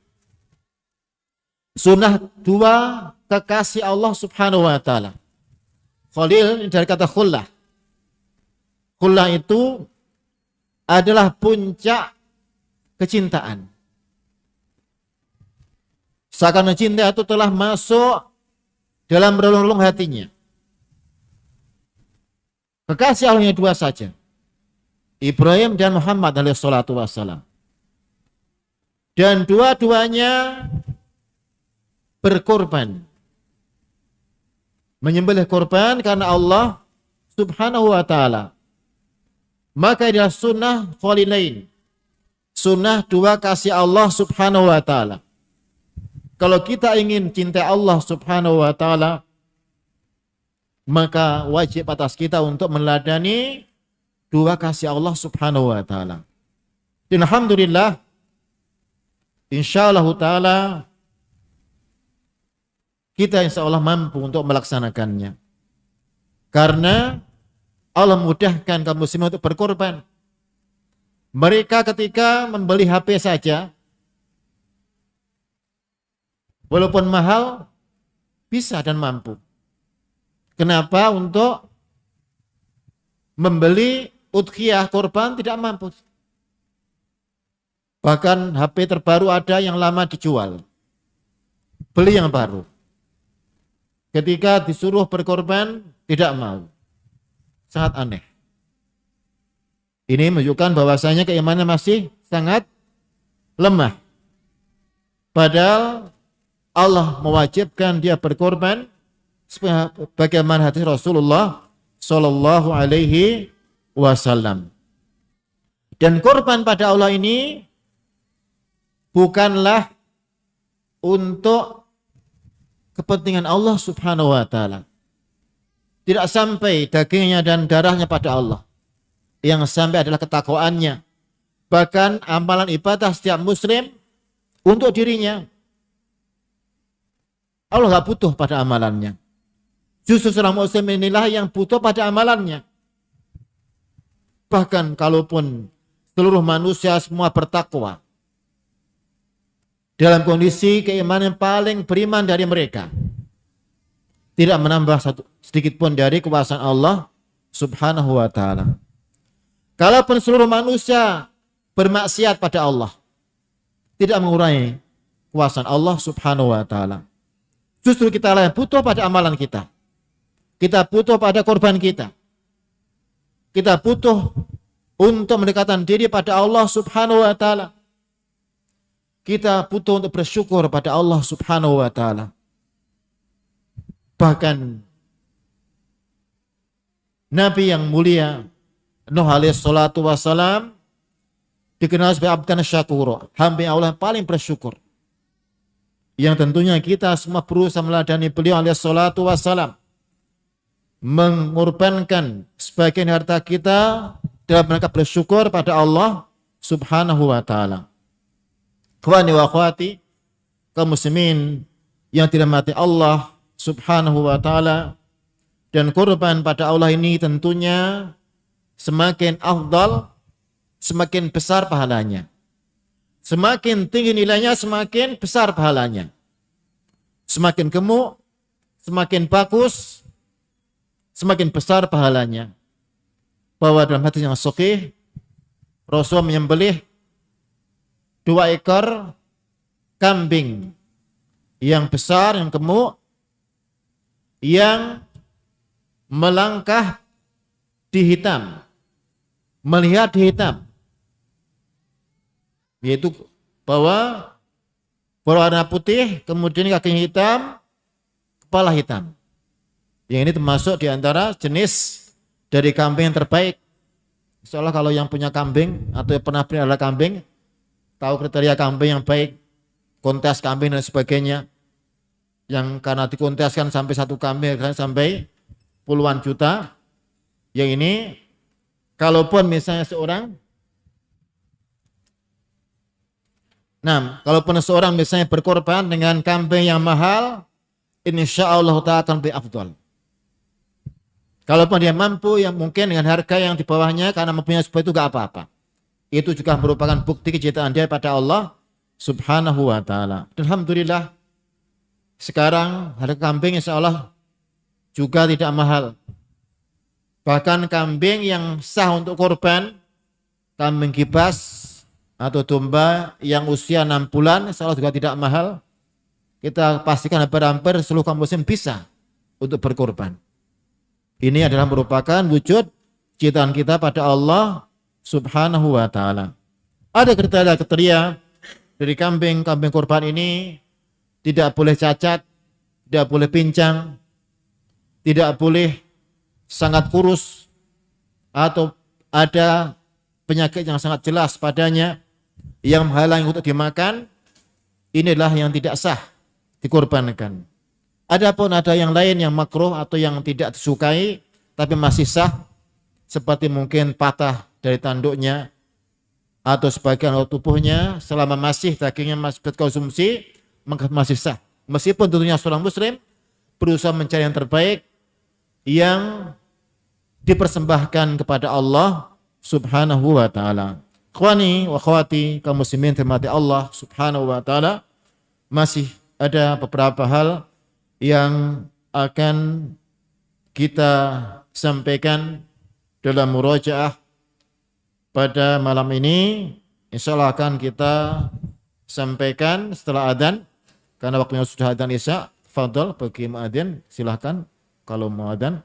sunnah dua kekasih Allah Subhanahu wa taala. Khalil dari kata khullah. Khullah itu adalah puncak kecintaan. Seakan cinta itu telah masuk dalam relung-relung hatinya. Kekasih Allahnya dua saja, Ibrahim dan Muhammad alaihissalatu wassalam. Dan dua-duanya berkorban, menyembelih korban karena Allah Subhanahu wa taala. Maka adalah sunnah khalilain, sunnah dua kasih Allah Subhanahu wa taala. Kalau kita ingin cinta Allah Subhanahu wa taala, maka wajib atas kita untuk meneladani dua kasih Allah Subhanahu wa taala. Dan alhamdulillah, insyaallah taala kita insyaallah mampu untuk melaksanakannya. Karena Allah mudahkan kaum muslimin untuk berkorban. Mereka ketika membeli HP saja, walaupun mahal, bisa dan mampu. Kenapa untuk membeli udhiyah korban tidak mampu? Bahkan HP terbaru ada yang lama dijual. Beli yang baru. Ketika disuruh berkorban, tidak mau. Sangat aneh. Ini menunjukkan bahwasanya keimanan masih sangat lemah. Padahal Allah mewajibkan dia berkorban bagaimana hadis Rasulullah Shallallahu Alaihi Wasallam. Dan korban pada Allah ini bukanlah untuk kepentingan Allah Subhanahu Wa Taala. Tidak sampai dagingnya dan darahnya pada Allah. Yang sampai adalah ketakwaannya. Bahkan amalan ibadah setiap muslim untuk dirinya. Allah nggak butuh pada amalannya. Justru seorang muslim inilah yang butuh pada amalannya. Bahkan kalaupun seluruh manusia semua bertakwa, dalam kondisi keimanan paling beriman dari mereka, tidak menambah sedikit pun dari kuasaan Allah Subhanahu wa taala. Kalaupun seluruh manusia bermaksiat pada Allah, tidak mengurangi kuasaan Allah Subhanahu wa taala. Justru kita lah yang butuh pada amalan kita. Kita butuh pada korban kita. Kita butuh untuk mendekatkan diri pada Allah Subhanahu wa taala. Kita butuh untuk bersyukur pada Allah Subhanahu wa taala. Bahkan Nabi yang mulia Nuh alaihi salatu wassalam dikenal sebagai abdan syakur, hamba Allah yang paling bersyukur. Yang tentunya kita semua berusaha meladani beliau alaihi salatu wassalam, mengorbankan sebagian harta kita dalam rangka bersyukur pada Allah Subhanahu wa taala. Ikhwani wa akhwati, kaum muslimin yang dirahmati Allah Subhanahu wa taala, dan korban pada Allah ini tentunya semakin afdal, semakin besar pahalanya. Semakin tinggi nilainya, semakin besar pahalanya. Semakin gemuk, semakin bagus, semakin besar pahalanya. Bahwa dalam hadis yang sahih, Rasul menyembelih 2 ekor kambing yang besar, yang gemuk, yang melangkah di hitam, melihat di hitam, yaitu bahwa berwarna putih, kemudian kakinya hitam, kepala hitam. Yang ini termasuk di antara jenis dari kambing yang terbaik. Soalnya kalau yang punya kambing atau yang pernah pelihara kambing, tahu kriteria kambing yang baik, kontes kambing dan sebagainya, yang karena dikonteskan sampai satu kambing sampai puluhan juta. Yang ini kalaupun misalnya kalaupun seorang misalnya berkorban dengan kambing yang mahal, insyaallah ta'ala akan lebih afdal. Kalaupun dia mampu, yang mungkin dengan harga yang di bawahnya karena mempunyai sebuah itu gak apa-apa. Itu juga merupakan bukti kecintaan dia pada Allah Subhanahu wa ta'ala. Alhamdulillah, Sekarang harga kambing insya Allah juga tidak mahal. Bahkan kambing yang sah untuk kurban, kambing kibas atau domba yang usia 6 bulan insya Allah juga tidak mahal. Kita pastikan hampir-hampir seluruh kaum muslim bisa untuk berkorban. Ini adalah merupakan wujud cintaan kita pada Allah Subhanahu wa ta'ala. Ada kriteria dari kambing kurban ini: tidak boleh cacat, tidak boleh pincang, tidak boleh sangat kurus, atau ada penyakit yang sangat jelas padanya yang menghalangi untuk dimakan. Inilah yang tidak sah dikorbankan. Adapun ada yang lain yang makruh atau yang tidak disukai tapi masih sah, seperti mungkin patah dari tanduknya atau sebagian tubuhnya, selama masih dagingnya masih berkonsumsi maka masih sah. Meskipun tentunya seorang muslim berusaha mencari yang terbaik yang dipersembahkan kepada Allah Subhanahu wa ta'ala. Ikhwani wa akhwati kaum muslimin dirahmati Allah Subhanahu wa ta'ala, masih ada beberapa hal yang akan kita sampaikan dalam murojaah pada malam ini. Insyaallah akan kita sampaikan setelah adzan, karena waktunya sudah adzan Isya. Fadhol bagi muadzin, silahkan kalau mau adzan.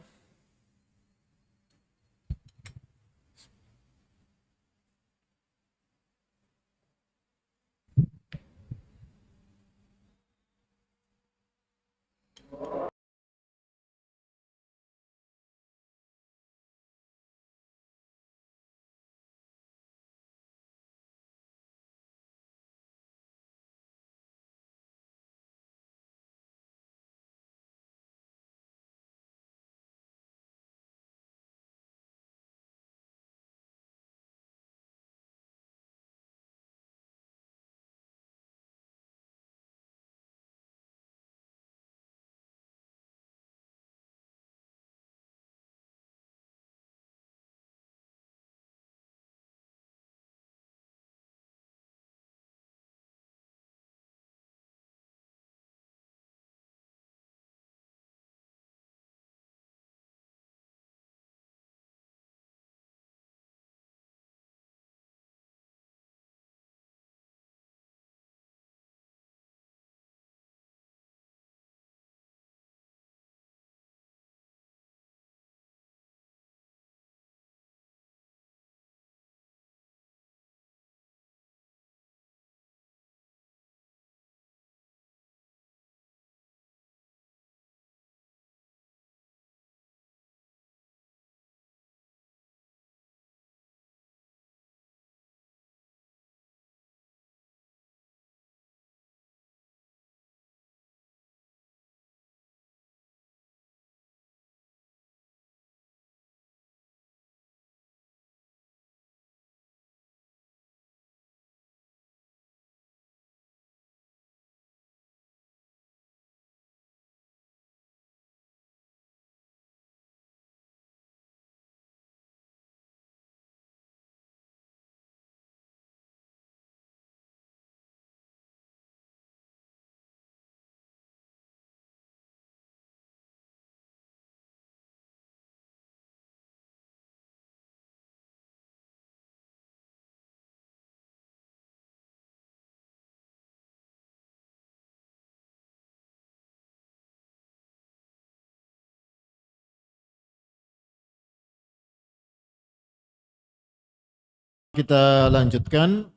Kita lanjutkan.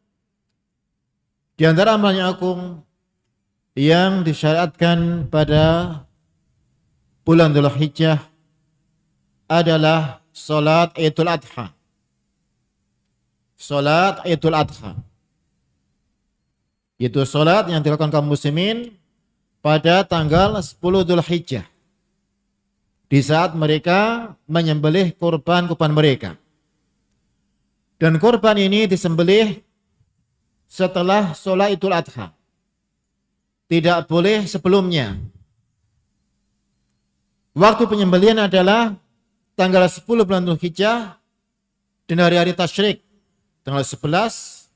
Di antara amal yang agung yang disyariatkan pada bulan Dzulhijjah adalah salat Idul Adha. Salat Idul Adha, itu salat yang dilakukan kaum muslimin pada tanggal 10 Dzulhijjah, di saat mereka menyembelih kurban mereka. Dan kurban ini disembelih setelah sholat Idul Adha, tidak boleh sebelumnya. Waktu penyembelihan adalah tanggal 10 bulan Dzulhijjah dan hari-hari tasyrik, tanggal 11,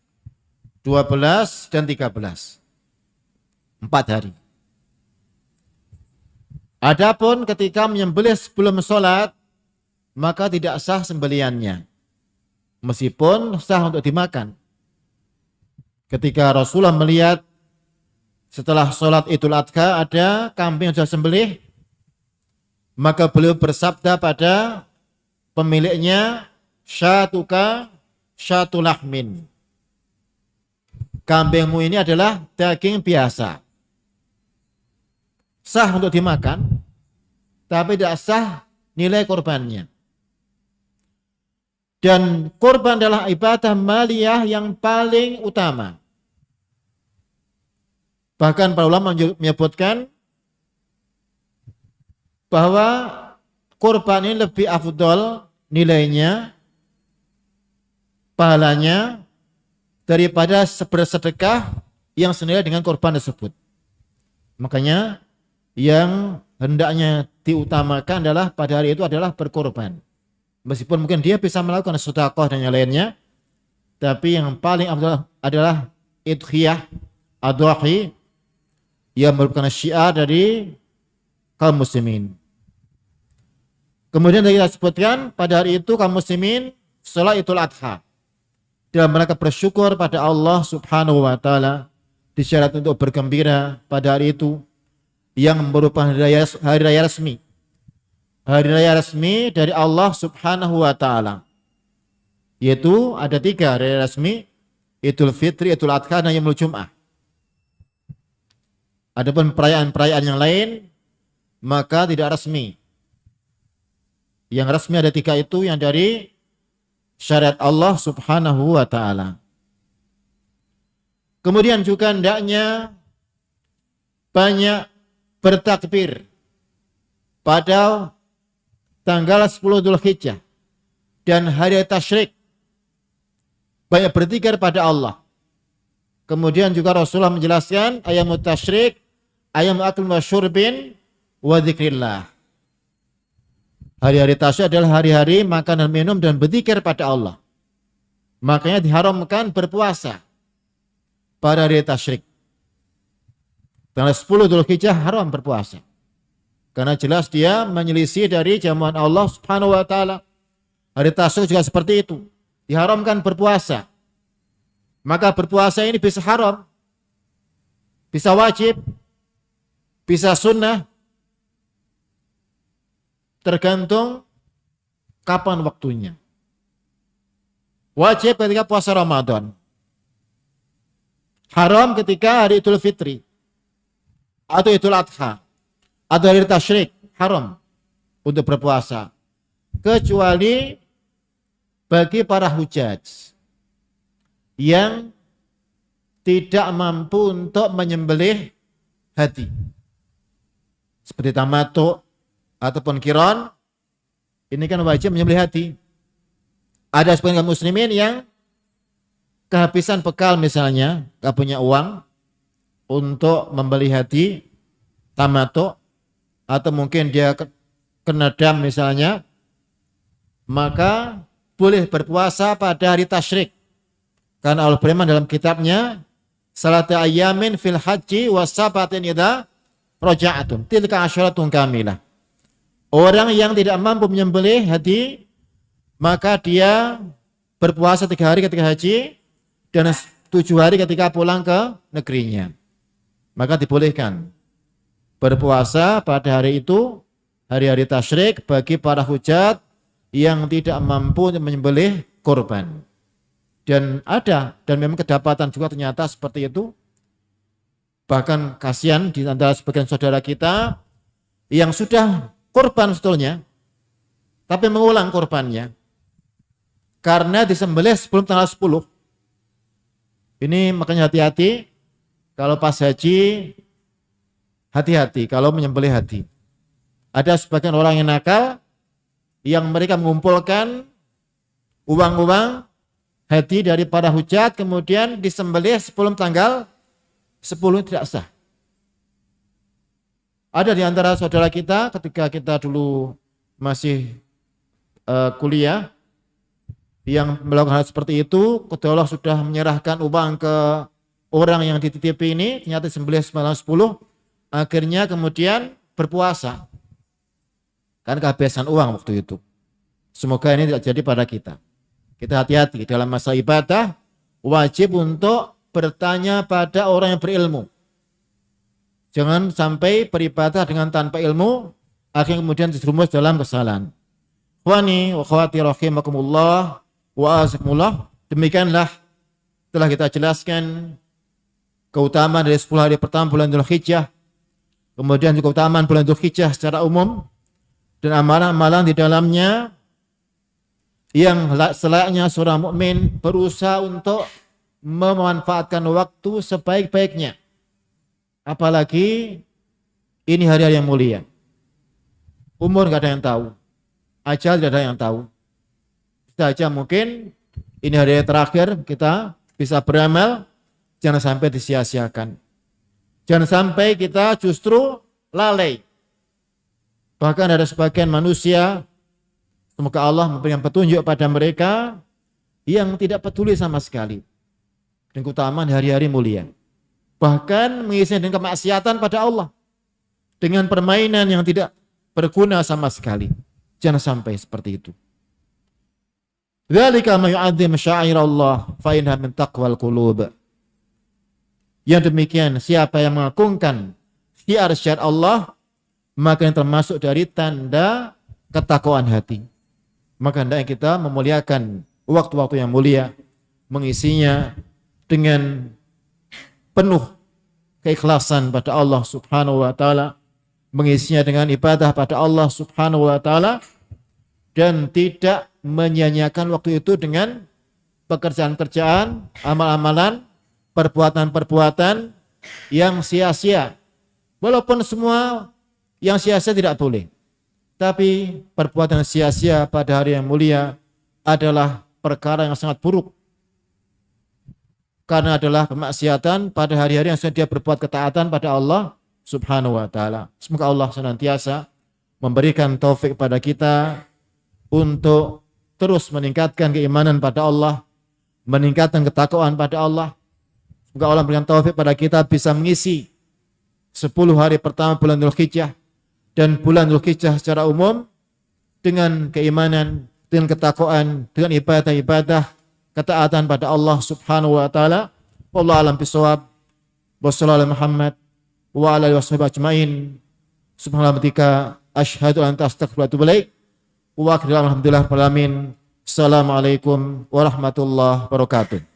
12, dan 13. 4 hari. Adapun ketika menyembelih sebelum sholat, maka tidak sah sembeliannya. Meskipun sah untuk dimakan. Ketika Rasulullah melihat setelah sholat Idul Adha ada kambing yang sudah sembelih, maka beliau bersabda pada pemiliknya, syatuka syatulahmin. Kambingmu ini adalah daging biasa. Sah untuk dimakan, tapi tidak sah nilai korbannya. Dan korban adalah ibadah maliyah yang paling utama. Bahkan para ulama menyebutkan bahwa korban ini lebih afdol nilainya, pahalanya, daripada bersedekah yang senilai dengan korban tersebut. Makanya yang hendaknya diutamakan adalah pada hari itu adalah berkorban. Meskipun mungkin dia bisa melakukan sedekah dan yang lainnya, tapi yang paling afdal adalah idhiyah, adhahi, yang merupakan syiar dari kaum muslimin. Kemudian kita sebutkan pada hari itu kaum muslimin sholat Idul Adha dalam rangka bersyukur pada Allah Subhanahu wa taala, disyarat untuk bergembira pada hari itu yang merupakan hari raya resmi. Hari raya resmi dari Allah Subhanahu wa taala. Yaitu ada 3 hari raya resmi, Idul Fitri, Idul Adha dan Yaumul Jum'ah. Adapun perayaan-perayaan yang lain maka tidak resmi. Yang resmi ada 3 itu yang dari syariat Allah Subhanahu wa taala. Kemudian juga hendaknya banyak bertakbir pada tanggal 10 Dzulhijjah dan hari tasyrik. Banyak berzikir pada Allah. Kemudian juga Rasulullah menjelaskan ayamut tasyrik, ayam akl wa syurbin wa dzikrillah. Hari-hari tasyrik adalah hari-hari makan dan minum dan berzikir pada Allah. Makanya diharamkan berpuasa pada hari tasyrik. Tanggal 10 Dzulhijjah haram berpuasa. Karena jelas dia menyelisih dari jamuan Allah Subhanahu wa taala. Hari tasyrik juga seperti itu. Diharamkan berpuasa. Maka berpuasa ini bisa haram, bisa wajib, bisa sunnah, tergantung kapan waktunya. Wajib ketika puasa Ramadan. Haram ketika hari Idul Fitri atau Idul Adha atau hari tasyrik, haram untuk berpuasa. Kecuali bagi para hujaj yang tidak mampu untuk menyembelih hadi. Seperti tamattu ataupun kiron, ini kan wajib menyembelih hadi. Ada sebagian muslimin yang kehabisan bekal misalnya, gak punya uang untuk membeli hadi tamattu, atau mungkin dia kena dam misalnya, maka boleh berpuasa pada hari tasyrik. Karena Allah berfirman dalam kitabnya, salata ayyamin fil haji wa sabatin idza raja'atun tilka asyaratun kamilah. Orang yang tidak mampu menyembelih hadi, maka dia berpuasa 3 hari ketika haji dan 7 hari ketika pulang ke negerinya. Maka dibolehkan berpuasa pada hari itu, hari-hari tasyrik, bagi para hujat yang tidak mampu menyembelih korban. Dan ada, dan memang kedapatan juga ternyata seperti itu. Bahkan kasihan di antara sebagian saudara kita yang sudah korban sebetulnya, tapi mengulang korbannya karena disembelih sebelum tanggal 10. Ini makanya hati-hati kalau pas haji, hati-hati kalau menyembelih hadi. Ada sebagian orang yang nakal yang mereka mengumpulkan uang-uang hadi dari para hujat, kemudian disembelih sebelum tanggal 10, tidak sah. Ada di antara saudara kita ketika kita dulu masih kuliah yang melakukan hal seperti itu, ketika Allah sudah menyerahkan uang ke orang yang dititipi ini, ternyata disembelih 10, akhirnya kemudian berpuasa Kan kehabisan uang waktu itu. Semoga ini tidak jadi pada kita. Kita hati-hati dalam masa ibadah, wajib untuk bertanya pada orang yang berilmu. Jangan sampai beribadah dengan tanpa ilmu, akhirnya kemudian terjerumus dalam kesalahan. Wani wa khawati rahimakumullah wa azakumullah. Demikianlah telah kita jelaskan keutamaan dari 10 hari pertama bulan Dzulhijjah, kemudian juga keutamaan bulan Dzulhijjah secara umum, dan amalan-amalan di dalamnya yang selayaknya seorang mukmin berusaha untuk memanfaatkan waktu sebaik-baiknya. Apalagi ini hari-hari yang mulia. Umur gak ada yang tahu, ajal tidak ada yang tahu. Bisa aja mungkin ini hari terakhir kita bisa beramal, jangan sampai disia-siakan. Jangan sampai kita justru lalai. Bahkan ada sebagian manusia, semoga Allah memberikan petunjuk pada mereka yang tidak peduli sama sekali dengan keutamaan hari-hari mulia. Bahkan mengisinya dengan kemaksiatan pada Allah, dengan permainan yang tidak berguna sama sekali. Jangan sampai seperti itu. Dzalika may yu'azzim sya'airallah fa innaha min taqwal qulub. Yang demikian, siapa yang mengagungkan syiar-syiar Allah, maka yang termasuk dari tanda ketakwaan hati. Maka hendaknya kita memuliakan waktu-waktu yang mulia, mengisinya dengan penuh keikhlasan pada Allah Subhanahu wa taala, mengisinya dengan ibadah pada Allah Subhanahu wa taala, dan tidak menyia-nyiakan waktu itu dengan pekerjaan-pekerjaan, amal-amalan, perbuatan-perbuatan yang sia-sia. Walaupun semua yang sia-sia tidak boleh, tapi perbuatan sia-sia pada hari yang mulia adalah perkara yang sangat buruk, karena adalah kemaksiatan pada hari-hari yang sudah dia berbuat ketaatan pada Allah Subhanahu wa taala. Semoga Allah senantiasa memberikan taufik pada kita untuk terus meningkatkan keimanan pada Allah, meningkatkan ketakwaan pada Allah. Semoga Allah memberikan taufik pada kita bisa mengisi 10 hari pertama bulan Dzulhijjah dan bulan Dzulhijjah secara umum dengan keimanan, dengan ketakwaan, dengan ibadah-ibadah, ketaatan pada Allah Subhanahu wa taala. Wallahu a'lam bishawab. Wassallallahu Muhammad wa ala alihi washabihi ajmain. Subhanallah, asyhadu an la ilaha illa anta astaghfiruka wa atubu ilaik. Wa alhamdulillah rabbil alamin. Assalamualaikum warahmatullahi wabarakatuh.